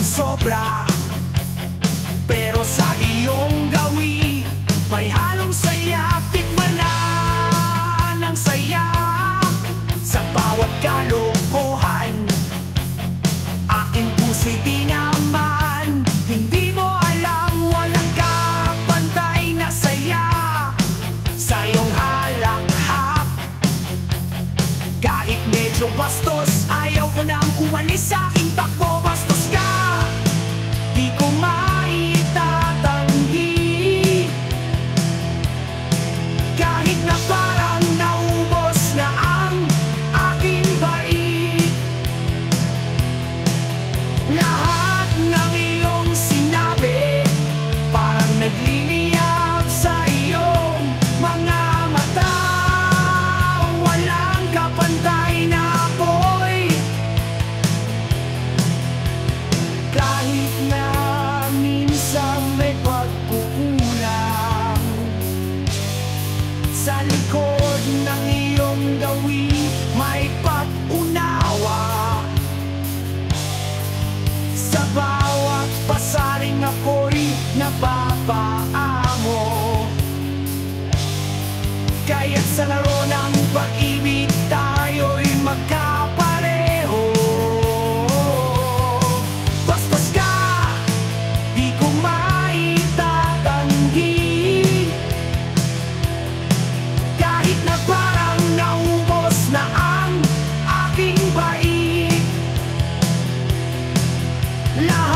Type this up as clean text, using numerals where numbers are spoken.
sobra. Pero sa iyong gawi may halong saya. Tikman na ng saya sa bawat kalokohan. Aking puso'y di naman, hindi mo alam, walang kapantay na saya sa iyong halakhak. Kahit medyo bastos, ayaw ko nang umalis sa aking takbo. Bastos ka, di ko maitatanggi. Kahit na parang naubos na ang aking bait, lahat ng iyong sinabi parang nagliliyab sa iyong mga mata. Walang kapantay na ako'y, kahit na minsan may pagkukulang. Sa likod ng iyong gawi may pag-unawa. Sa bawat pasaring ako'y napapaamo. Kaya't sa laro ng pag-ibig tayo'y magkapareho. Bastos ka, di ko maitatanggi. Kahit na parang naubos na ang aking bait, lahat